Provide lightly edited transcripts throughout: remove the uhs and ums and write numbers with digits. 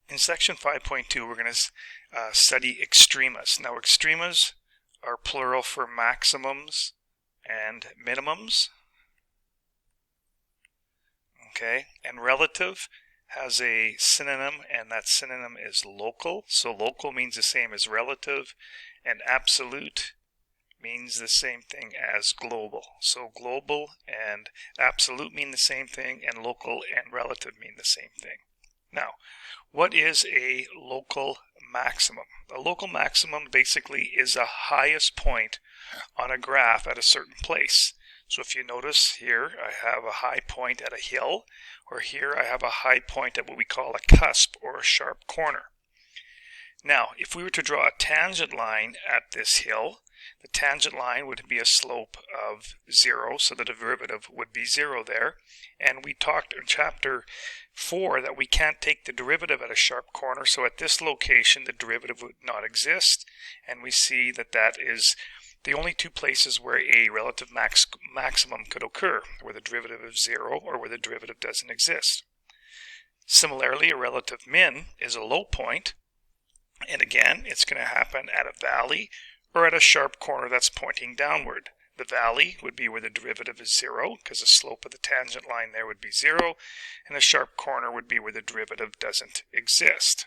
In section 5.2, we're going to study extremas. Now, extremas are plural for maximums and minimums. Okay, and relative has a synonym, and that synonym is local. So local means the same as relative, and absolute means the same thing as global. So global and absolute mean the same thing, and local and relative mean the same thing. Now, what is a local maximum? A local maximum basically is the highest point on a graph at a certain place. So if you notice here, I have a high point at a hill, or here I have a high point at what we call a cusp or a sharp corner. Now, if we were to draw a tangent line at this hill, the tangent line would be a slope of 0, so the derivative would be 0 there. And we talked in chapter 4 that we can't take the derivative at a sharp corner, so at this location the derivative would not exist, and we see that that is the only two places where a relative maximum could occur, where the derivative is 0 or where the derivative doesn't exist. Similarly, a relative min is a low point, and again, it's going to happen at a valley or at a sharp corner that's pointing downward. The valley would be where the derivative is 0, because the slope of the tangent line there would be 0, and the sharp corner would be where the derivative doesn't exist.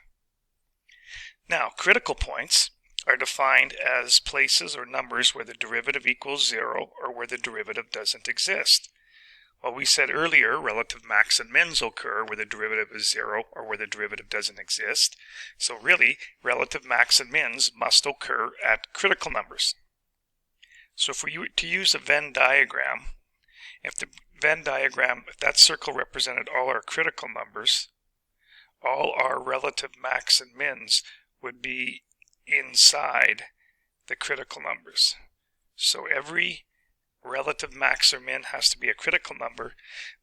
Now, critical points are defined as places or numbers where the derivative equals 0 or where the derivative doesn't exist. Well, we said earlier relative max and mins occur where the derivative is 0 or where the derivative doesn't exist. So really, relative max and mins must occur at critical numbers. So if we were to use a Venn diagram, if that circle represented all our critical numbers, all our relative max and mins would be inside the critical numbers. So every relative max or min has to be a critical number,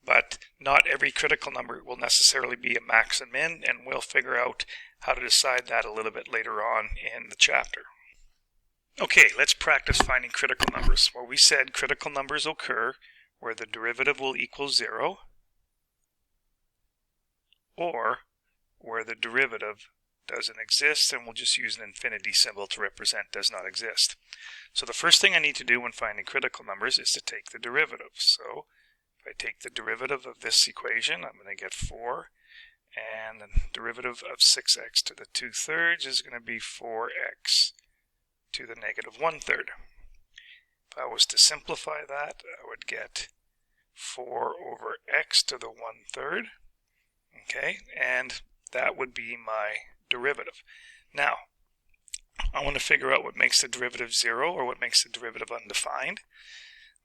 but not every critical number will necessarily be a max and min, and we'll figure out how to decide that a little bit later on in the chapter. Okay, let's practice finding critical numbers. Well, we said critical numbers occur where the derivative will equal 0 or where the derivative doesn't exist, and we'll just use an infinity symbol to represent does not exist. So the first thing I need to do when finding critical numbers is to take the derivative. So if I take the derivative of this equation, I'm going to get 4, and the derivative of 6x to the 2/3 is going to be 4x to the negative 1/3. If I was to simplify that, I would get 4 over x to the 1/3. Okay, and that would be my derivative. Now, I want to figure out what makes the derivative 0 or what makes the derivative undefined.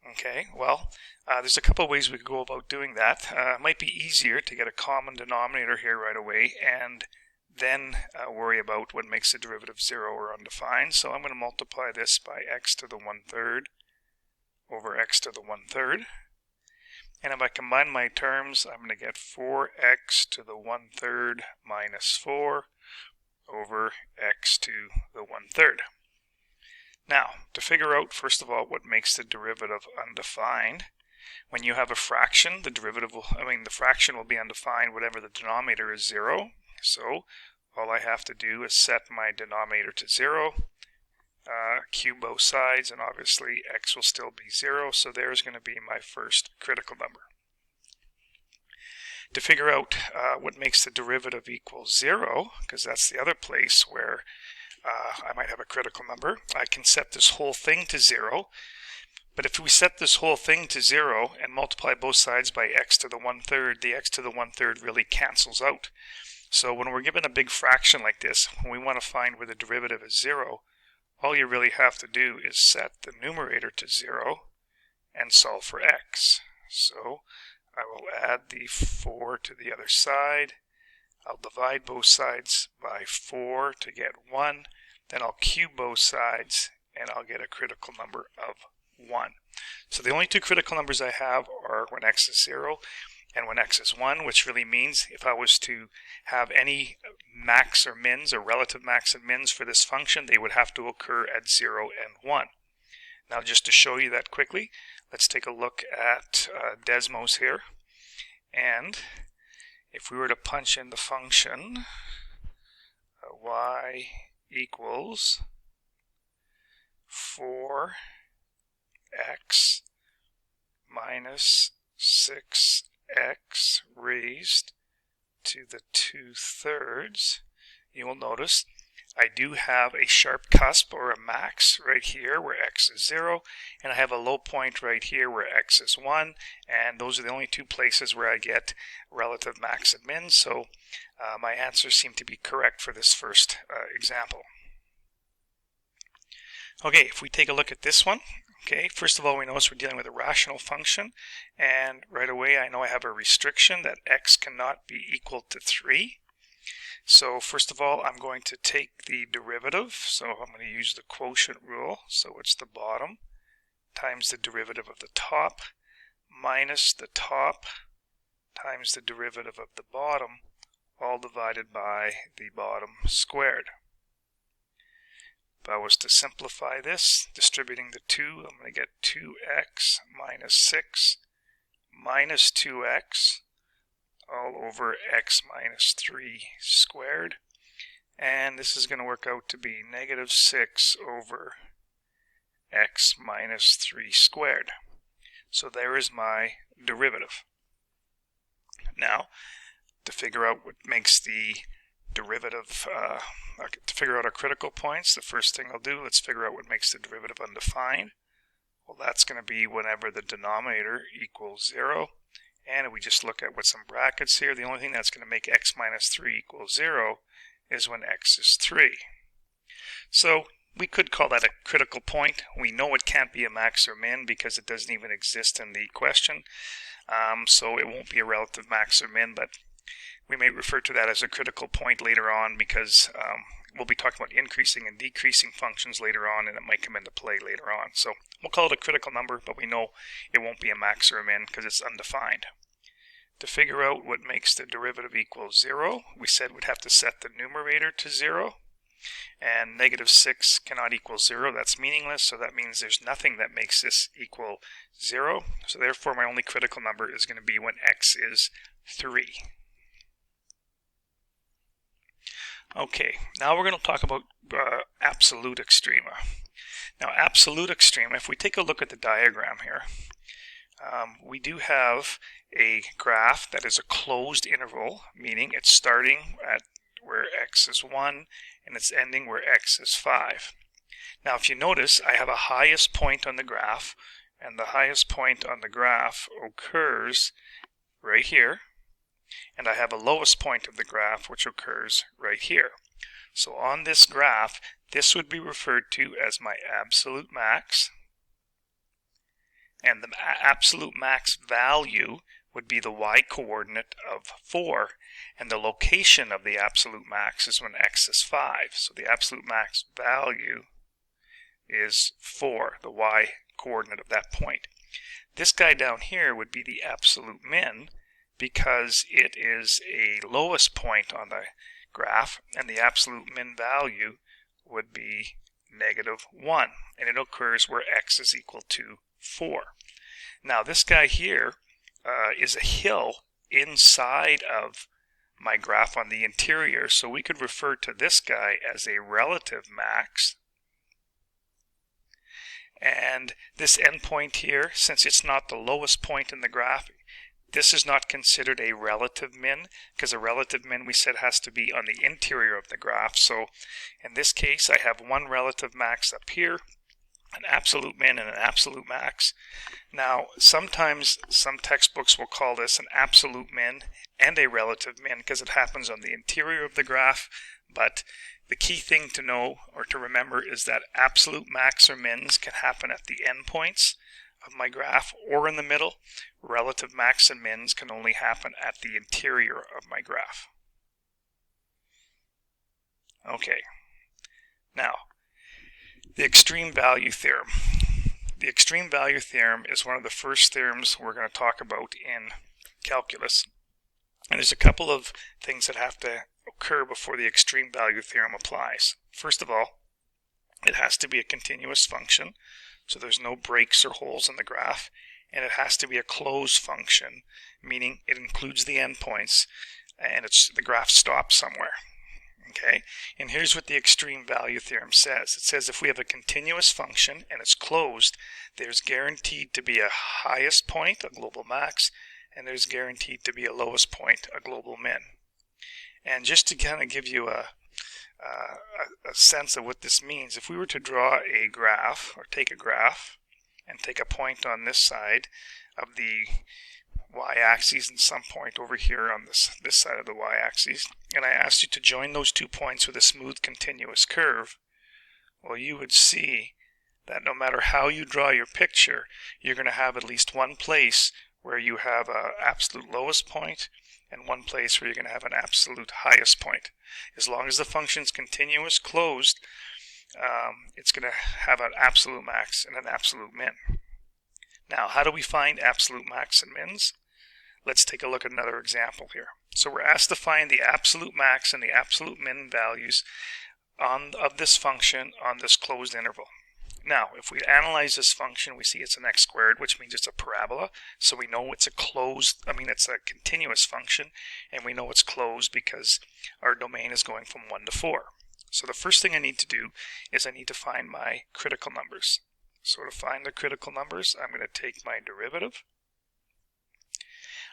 Okay, well, there's a couple of ways we could go about doing that. It might be easier to get a common denominator here right away and then worry about what makes the derivative 0 or undefined. So I'm going to multiply this by x to the 1/3 over x to the 1/3. And if I combine my terms, I'm going to get 4x to the 1/3 minus 4 over x to the 1/3. Now, to figure out, first of all, what makes the derivative undefined, when you have a fraction, the fraction will be undefined whatever the denominator is 0. So all I have to do is set my denominator to 0, cube both sides, and obviously x will still be 0, so there's going to be my first critical number. To figure out what makes the derivative equal 0, because that's the other place where I might have a critical number, I can set this whole thing to 0. But if we set this whole thing to 0 and multiply both sides by x to the 1/3, the x to the 1/3 really cancels out. So when we're given a big fraction like this, when we want to find where the derivative is 0, all you really have to do is set the numerator to 0 and solve for x. So I will add the 4 to the other side. I'll divide both sides by 4 to get 1. Then I'll cube both sides, and I'll get a critical number of 1. So the only two critical numbers I have are when x is 0 and when x is 1, which really means if I was to have any max or mins or relative max and mins for this function, they would have to occur at 0 and 1. Now, just to show you that quickly, let's take a look at Desmos here. And if we were to punch in the function y equals 4x minus 6x raised to the 2/3, you will notice I do have a sharp cusp or a max right here where x is 0, and I have a low point right here where x is 1, and those are the only two places where I get relative max and min, so my answers seem to be correct for this first example. Okay, if we take a look at this one, okay, first of all we notice we're dealing with a rational function, and right away I know I have a restriction that x cannot be equal to 3. So first of all, I'm going to take the derivative, so I'm going to use the quotient rule, so it's the bottom times the derivative of the top minus the top times the derivative of the bottom, all divided by the bottom squared. If I was to simplify this, distributing the 2, I'm going to get 2x minus 6 minus 2x all over x minus 3 squared, and this is going to work out to be negative 6 over x minus 3 squared. So there is my derivative. Now, to figure out what makes the derivative, to figure out our critical points, the first thing I'll do, let's figure out what makes the derivative undefined. Well, that's going to be whenever the denominator equals 0. And if we just look at what's in brackets here, the only thing that's going to make x minus 3 equal 0 is when x is 3. So we could call that a critical point. We know it can't be a max or min because it doesn't even exist in the question. So it won't be a relative max or min, but we may refer to that as a critical point later on because we'll be talking about increasing and decreasing functions later on, and it might come into play later on. So we'll call it a critical number, but we know it won't be a max or a min because it's undefined. To figure out what makes the derivative equal 0, we said we'd have to set the numerator to 0, and negative 6 cannot equal 0. That's meaningless, so that means there's nothing that makes this equal 0. So therefore my only critical number is going to be when x is 3. Okay, now we're going to talk about absolute extrema. Now absolute extrema, if we take a look at the diagram here, we do have a graph that is a closed interval, meaning it's starting at where x is 1 and it's ending where x is 5. Now if you notice, I have a highest point on the graph, and the highest point on the graph occurs right here, and I have a lowest point of the graph which occurs right here. So on this graph, this would be referred to as my absolute max, and the absolute max value would be the y-coordinate of 4, and the location of the absolute max is when x is 5. So the absolute max value is 4, the y-coordinate of that point. This guy down here would be the absolute min, because it is a lowest point on the graph, and the absolute min value would be negative 1, and it occurs where x is equal to 4. Now this guy here is a hill inside of my graph on the interior, so we could refer to this guy as a relative max. And this endpoint here, since it's not the lowest point in the graph, this is not considered a relative min, because a relative min, we said, has to be on the interior of the graph. So in this case, I have one relative max up here, an absolute min and an absolute max. Now, sometimes some textbooks will call this an absolute min and a relative min because it happens on the interior of the graph, but the key thing to know or to remember is that absolute max or mins can happen at the endpoints of my graph or in the middle. Relative max and mins can only happen at the interior of my graph. Okay, now the extreme value theorem. The extreme value theorem is one of the first theorems we're going to talk about in calculus. And there's a couple of things that have to occur before the extreme value theorem applies. First of all, it has to be a continuous function, so there's no breaks or holes in the graph, and it has to be a closed function, meaning it includes the endpoints, and the graph stops somewhere. Okay, and here's what the extreme value theorem says. It says if we have a continuous function and it's closed, there's guaranteed to be a highest point, a global max, and there's guaranteed to be a lowest point, a global min. And just to kind of give you a sense of what this means, if we were to draw a graph, or take a graph, and take a point on this side of the y-axis and some point over here on this side of the y-axis, and I asked you to join those 2 points with a smooth continuous curve, well, you would see that no matter how you draw your picture, you're going to have at least one place where you have an absolute lowest point and one place where you're going to have an absolute highest point. As long as the function's continuous, closed, it's going to have an absolute max and an absolute min. Now, how do we find absolute max and mins? Let's take a look at another example here. So we're asked to find the absolute max and the absolute min values of this function on this closed interval. Now, if we analyze this function, we see it's an x squared, which means it's a parabola. So we know it's it's a continuous function, and we know it's closed because our domain is going from 1 to 4. So the first thing I need to do is I need to find my critical numbers. So to find the critical numbers, I'm going to take my derivative.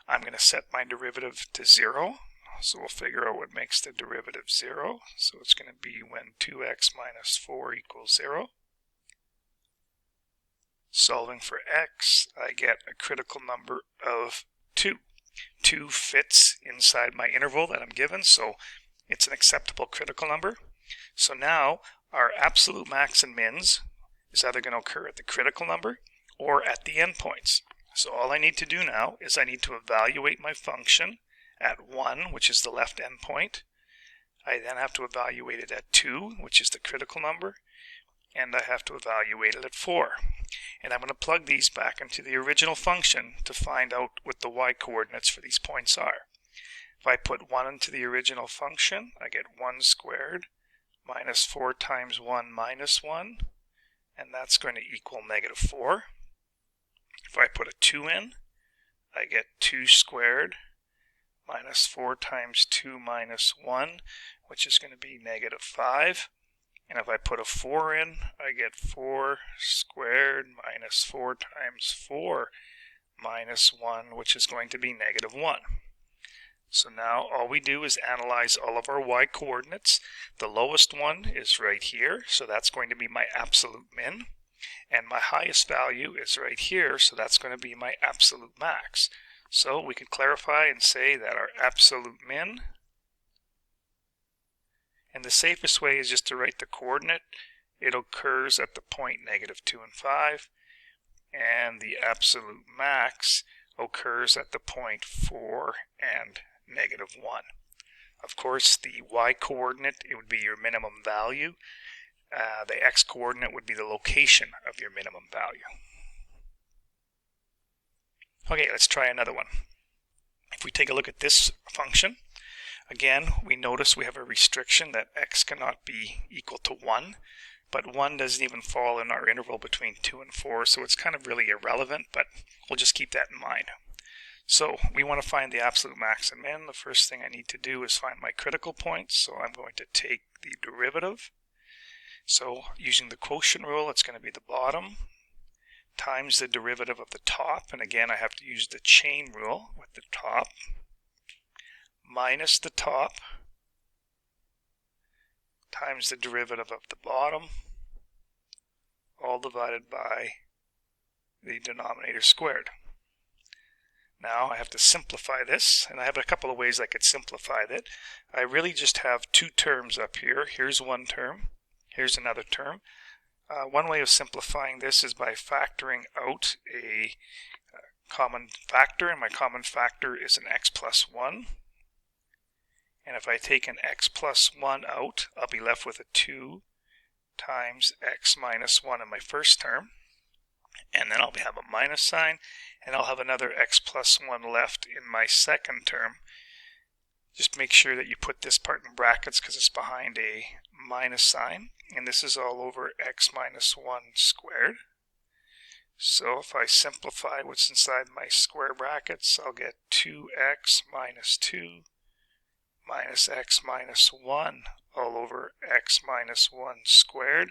I'm going to set my derivative to 0. So we'll figure out what makes the derivative 0. So it's going to be when 2x minus 4 equals 0. Solving for x, I get a critical number of 2. 2 fits inside my interval that I'm given, so it's an acceptable critical number. So now our absolute max and mins is either going to occur at the critical number or at the endpoints. So all I need to do now is I need to evaluate my function at 1, which is the left endpoint. I then have to evaluate it at 2, which is the critical number, and I have to evaluate it at 4. And I'm going to plug these back into the original function to find out what the y-coordinates for these points are. If I put 1 into the original function, I get 1 squared minus 4 times 1 minus 1, and that's going to equal negative 4. If I put a 2 in, I get 2 squared minus 4 times 2 minus 1, which is going to be negative 5. And if I put a 4 in, I get 4 squared minus 4 times 4 minus 1, which is going to be negative 1. So now all we do is analyze all of our y-coordinates. The lowest one is right here, so that's going to be my absolute min. And my highest value is right here, so that's going to be my absolute max. So we can clarify and say that our absolute min, and the safest way is just to write the coordinate. It occurs at the point negative 2 and 5, and the absolute max occurs at the point 4 and negative 1. Of course, the y-coordinate, it would be your minimum value. The x-coordinate would be the location of your minimum value. Okay, let's try another one. If we take a look at this function, again, we notice we have a restriction that x cannot be equal to 1, but 1 doesn't even fall in our interval between 2 and 4, so it's kind of really irrelevant, but we'll just keep that in mind. So we want to find the absolute max and min. The first thing I need to do is find my critical points, so I'm going to take the derivative. So using the quotient rule, it's going to be the bottom times the derivative of the top, and again I have to use the chain rule with the top, minus the top times the derivative of the bottom, all divided by the denominator squared. Now I have to simplify this, and I have a couple of ways I could simplify that. I really just have two terms up here. Here's one term, here's another term. One way of simplifying this is by factoring out a common factor, and my common factor is an x plus 1. And if I take an x plus 1 out, I'll be left with a 2 times x minus 1 in my first term. And then I'll have a minus sign, and I'll have another x plus 1 left in my second term. Just make sure that you put this part in brackets because it's behind a minus sign. And this is all over x minus 1 squared. So if I simplify what's inside my square brackets, I'll get 2x minus 2 minus x minus 1 all over x minus 1 squared.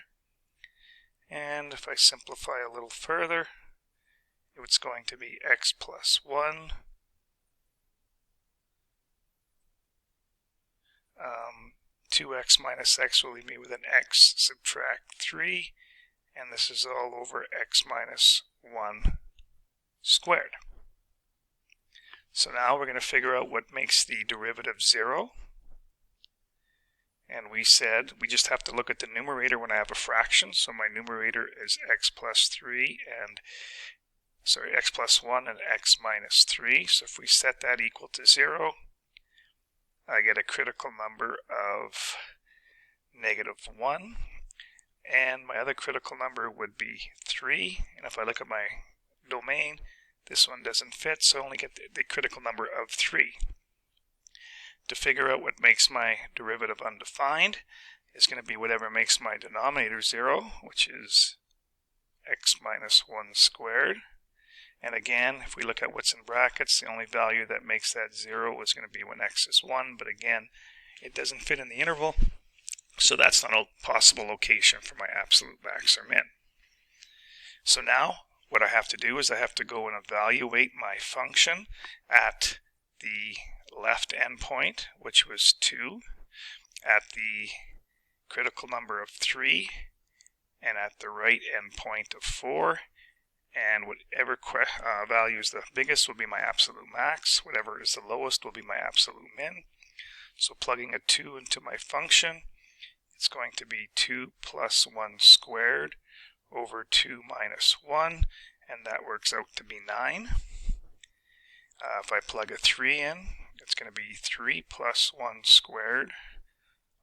And if I simplify a little further, it's going to be x plus 1 2x minus x will leave me with an x, subtract 3, and this is all over x minus 1 squared. So now we're going to figure out what makes the derivative 0. And we said we just have to look at the numerator when I have a fraction. So my numerator is x plus 3 and x plus 1 and x minus 3. So if we set that equal to 0, I get a critical number of -1, and my other critical number would be 3. And if I look at my domain, this one doesn't fit, so I only get the critical number of 3. To figure out what makes my derivative undefined is going to be whatever makes my denominator 0, which is x minus 1 squared. And again, if we look at what's in brackets, the only value that makes that 0 is going to be when x is 1. But again, it doesn't fit in the interval, so that's not a possible location for my absolute max or min. So now, what I have to do is I have to go and evaluate my function at the left endpoint, which was 2, at the critical number of 3, and at the right endpoint of 4. And whatever value is the biggest will be my absolute max. Whatever is the lowest will be my absolute min. So plugging a 2 into my function, it's going to be 2 plus 1 squared over 2 minus 1, and that works out to be 9. If I plug a 3 in, it's going to be 3 plus 1 squared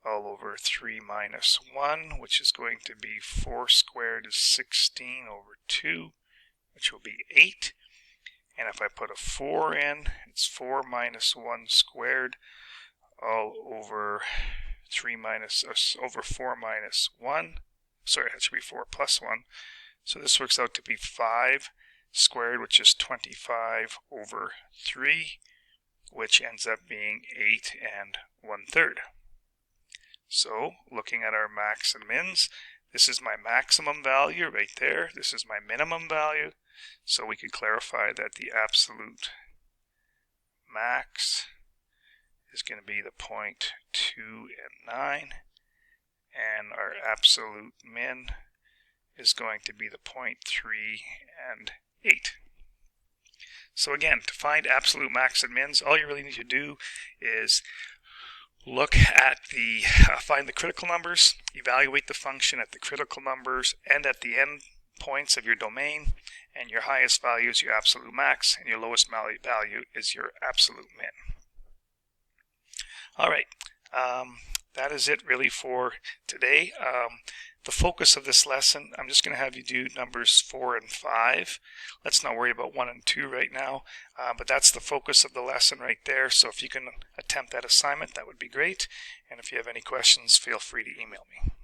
all over 3 minus 1, which is going to be 4 squared is 16 over 2, which will be 8. And if I put a 4 in, it's 4 minus 1 squared all over 4 minus 1. Sorry, that should be 4 plus 1. So this works out to be 5 squared, which is 25 over 3, which ends up being 8 and 1/3. So looking at our max and mins, this is my maximum value right there. This is my minimum value. So we can clarify that the absolute max is going to be the point 2 and 9, and our absolute min is going to be the point 3 and 8. So again, to find absolute max and mins, all you really need to do is look at find the critical numbers, evaluate the function at the critical numbers and at the end points of your domain, and your highest value is your absolute max, and your lowest value is your absolute min. All right, that is it really for today. The focus of this lesson, I'm just going to have you do numbers 4 and 5. Let's not worry about 1 and 2 right now, but that's the focus of the lesson right there. So if you can attempt that assignment, that would be great. And if you have any questions, feel free to email me.